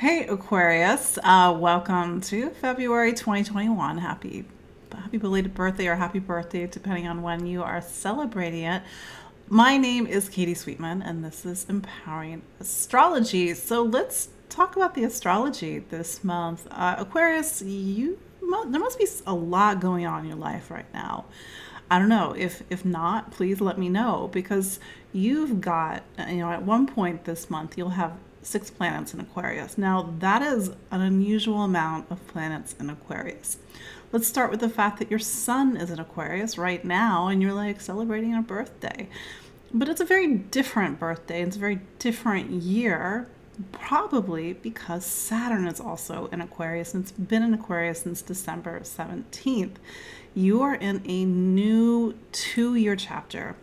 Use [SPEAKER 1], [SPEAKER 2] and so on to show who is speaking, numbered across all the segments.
[SPEAKER 1] Hey Aquarius, welcome to February 2021. Happy belated birthday or happy birthday, depending on when you are celebrating it. My name is Katie Sweetman, and this is Empowering Astrology. So let's talk about the astrology this month. Aquarius, there must be a lot going on in your life right now. I don't know. If not, please let me know because you've got, at one point this month you'll have 6 planets in Aquarius. Now, that is an unusual amount of planets in Aquarius. Let's start with the fact that your sun is in Aquarius right now and you're like celebrating a birthday. But it's a very different birthday. It's a very different year, probably because Saturn is also in Aquarius and it's been in Aquarius since December 17th. You are in a new 2-year chapter,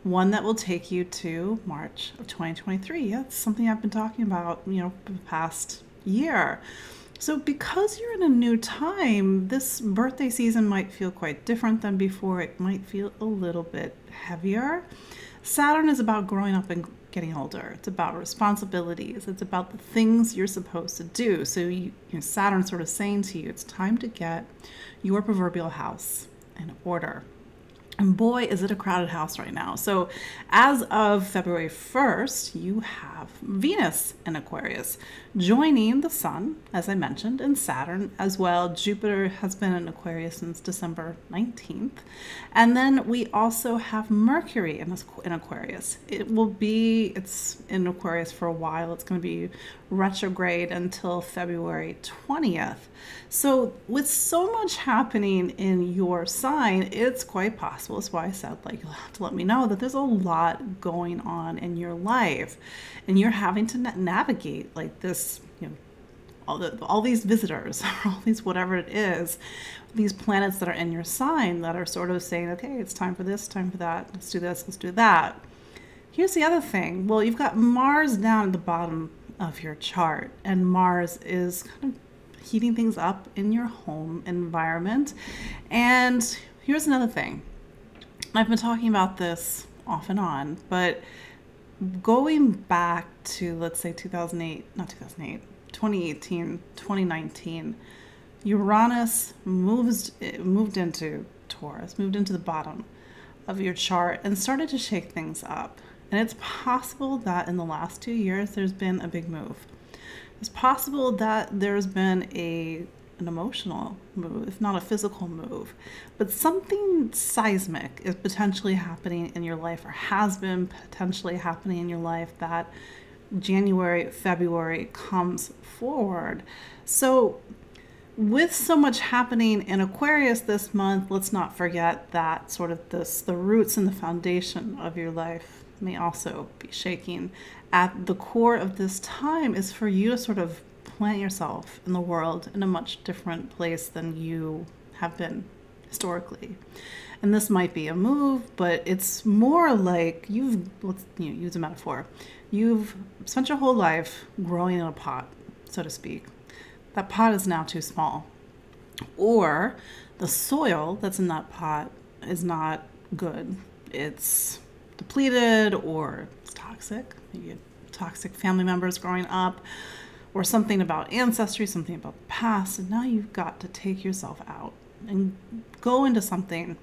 [SPEAKER 1] one that will take you to March of 2023. Yeah, it's something I've been talking about, for the past year. So because you're in a new time, this birthday season might feel quite different than before. It might feel a little bit heavier. Saturn is about growing up and getting older. It's about responsibilities. It's about the things you're supposed to do. So Saturn's sort of saying to you, it's time to get your proverbial house in order. And boy, is it a crowded house right now. So as of February 1st, you have Venus in Aquarius joining the Sun, as I mentioned, and Saturn as well. Jupiter has been in Aquarius since December 19th. And then we also have Mercury in Aquarius. It's in Aquarius for a while. It's going to be retrograde until February 20th. So with so much happening in your sign, it's quite possible. That's why I said, you'll have to let me know that there's a lot going on in your life and you're having to navigate this, all these visitors, all these, whatever it is, these planets that are in your sign that are sort of saying, okay, it's time for this, time for that. Let's do this, let's do that. Here's the other thing. Well, you've got Mars down at the bottom of your chart, and Mars is kind of heating things up in your home environment. And here's another thing. I've been talking about this off and on, but going back to, let's say 2018, 2019, Uranus moved into Taurus, moved into the bottom of your chart and started to shake things up. And it's possible that in the last 2 years, there's been a big move. It's possible that there's been an emotional move, if not a physical move, but something seismic is potentially happening in your life or has been potentially happening in your life that January, February comes forward. So with so much happening in Aquarius this month, let's not forget that the roots and the foundation of your life may also be shaking. At the core of this time is for you to sort of plant yourself in the world in a much different place than you have been historically. And this might be a move, but it's more like let's use a metaphor. You've spent your whole life growing in a pot, so to speak. That pot is now too small. Or the soil that's in that pot is not good. It's depleted or it's toxic. Maybe you had toxic family members growing up or something about ancestry, something about the past. And now you've got to take yourself out and go into something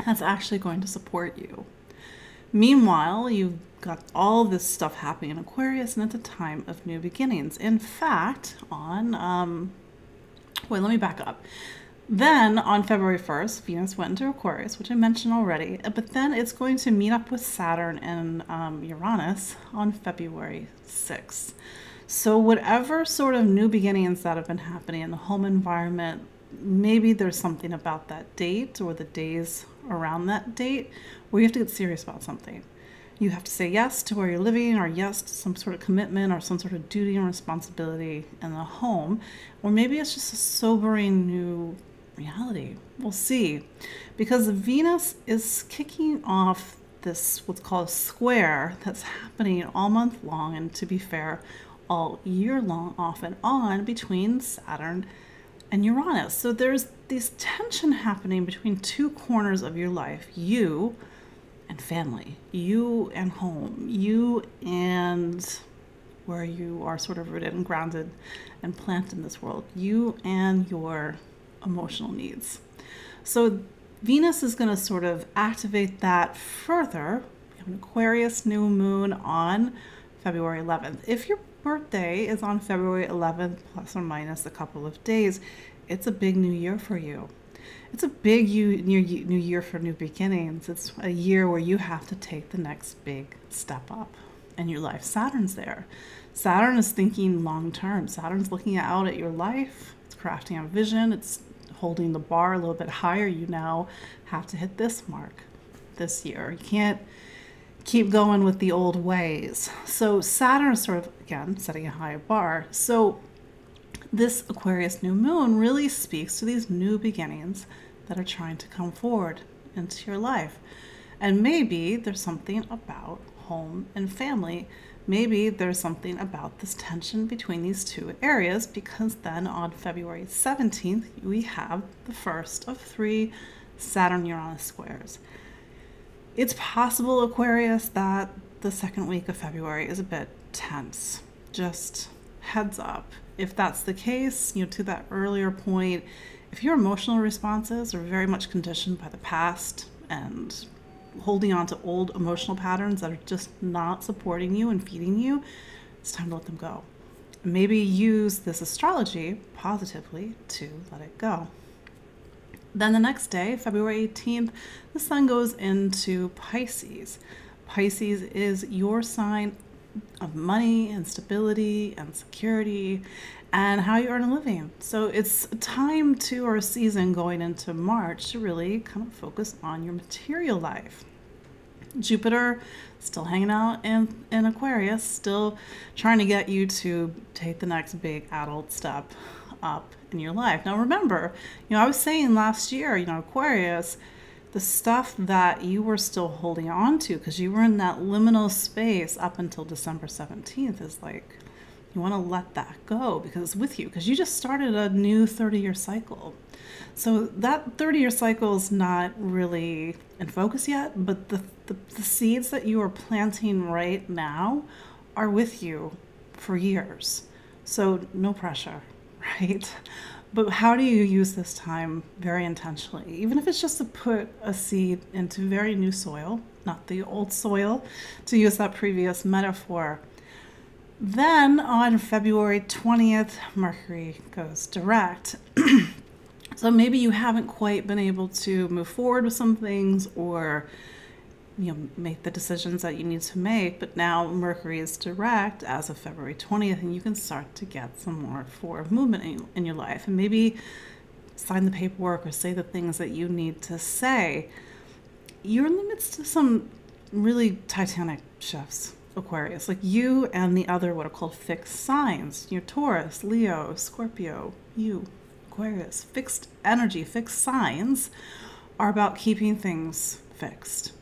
[SPEAKER 1] that's actually going to support you. Meanwhile, you've got all this stuff happening in Aquarius, and it's a time of new beginnings. In fact, let me back up. Then on February 1st, Venus went into Aquarius, which I mentioned already, but then it's going to meet up with Saturn and Uranus on February 6th. So whatever sort of new beginnings that have been happening in the home environment, maybe there's something about that date or the days around that date where you have to get serious about something. You have to say yes to where you're living or yes to some sort of commitment or some sort of duty and responsibility in the home. Or maybe it's just a sobering new reality. We'll see. Because Venus is kicking off this what's called a square that's happening all month long, and to be fair, all year long off and on between Saturn and Uranus. So there's this tension happening between two corners of your life, you and family, you and home, you and where you are sort of rooted and grounded and planted in this world, you and your emotional needs. So Venus is going to sort of activate that further. We have an Aquarius new moon on February 11th. If your birthday is on February 11th, plus or minus a couple of days, it's a big new year for you. It's a big new year for new beginnings. It's a year where you have to take the next big step up in your life. Saturn's there. Saturn is thinking long term. Saturn's looking out at your life. It's crafting a vision. It's holding the bar a little bit higher. You now have to hit this mark this year. You can't keep going with the old ways. So Saturn is sort of, again, setting a higher bar. So this Aquarius new moon really speaks to these new beginnings that are trying to come forward into your life. And maybe there's something about home and family. Maybe there's something about this tension between these two areas, because then on February 17th, we have the first of 3 Saturn-Uranus squares. It's possible, Aquarius, that the second week of February is a bit tense. Just heads up. If that's the case, to that earlier point, if your emotional responses are very much conditioned by the past and holding on to old emotional patterns that are just not supporting you and feeding you, it's time to let them go. Maybe use this astrology positively to let it go. Then the next day, February 18th, the sun goes into Pisces. Pisces is your sign of money and stability and security and how you earn a living. So it's a time to, or a season going into March, to really kind of focus on your material life. Jupiter still hanging out in Aquarius, still trying to get you to take the next big adult step up in your life. Now remember, I was saying last year, Aquarius, the stuff that you were still holding on to because you were in that liminal space up until December 17th is like, you want to let that go because it's with you, because you just started a new 30-year cycle. So that 30-year cycle is not really in focus yet, but the seeds that you are planting right now are with you for years. So no pressure, right? But how do you use this time very intentionally? Even if it's just to put a seed into very new soil, not the old soil, to use that previous metaphor. Then on February 20th, Mercury goes direct. So maybe you haven't quite been able to move forward with some things or make the decisions that you need to make, but now Mercury is direct as of February 20th, and you can start to get some more forward movement in your life, and maybe sign the paperwork or say the things that you need to say. You're in the midst of some really titanic shifts, Aquarius, like you and the other what are called fixed signs. Your Taurus, Leo, Scorpio, you, Aquarius. Fixed energy, fixed signs are about keeping things fixed.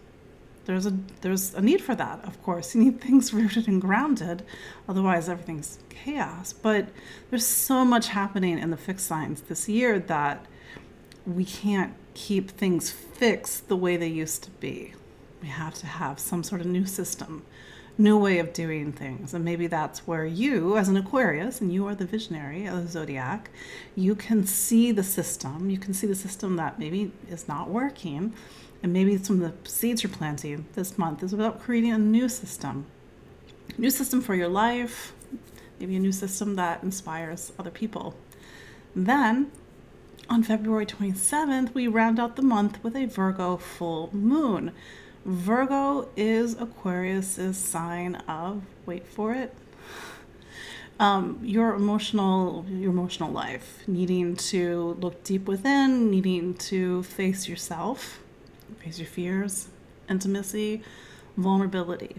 [SPEAKER 1] There's a need for that, of course. You need things rooted and grounded, otherwise everything's chaos. But there's so much happening in the fixed signs this year that we can't keep things fixed the way they used to be. We have to have some sort of new system, new way of doing things. And maybe that's where you, as an Aquarius, and you are the visionary of the zodiac, you can see the system. You can see the system that maybe is not working. And maybe some of the seeds you're planting this month is about creating a new system for your life, maybe a new system that inspires other people. Then on February 27th, we round out the month with a Virgo full moon. Virgo is Aquarius's sign of, wait for it, your emotional life, needing to look deep within, needing to face yourself, face your fears, intimacy, vulnerability.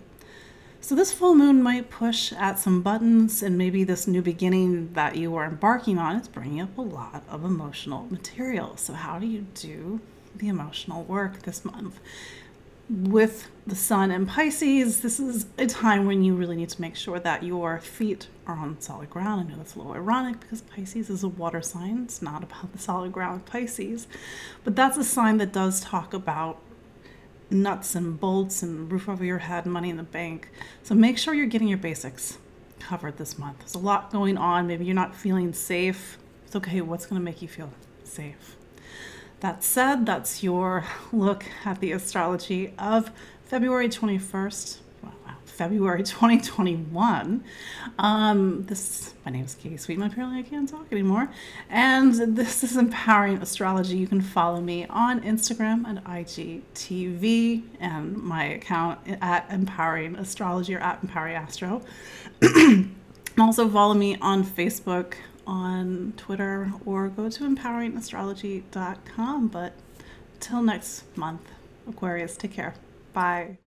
[SPEAKER 1] So this full moon might push at some buttons, and maybe this new beginning that you are embarking on is bringing up a lot of emotional material. So how do you do the emotional work this month? With the sun in Pisces, this is a time when you really need to make sure that your feet are on solid ground. I know that's a little ironic because Pisces is a water sign. It's not about the solid ground of Pisces. But that's a sign that does talk about nuts and bolts and roof over your head, money in the bank. So make sure you're getting your basics covered this month. There's a lot going on. Maybe you're not feeling safe. It's okay. What's going to make you feel safe? That said, that's your look at the astrology of February 21st. Wow, February 2021. My name is Katie Sweetman. Apparently I can't talk anymore. And this is Empowering Astrology. You can follow me on Instagram and IGTV and my account at Empowering Astrology or at Empowering Astro. And also follow me on Facebook, on Twitter, or go to empoweringastrology.com. But till next month, Aquarius, take care. Bye.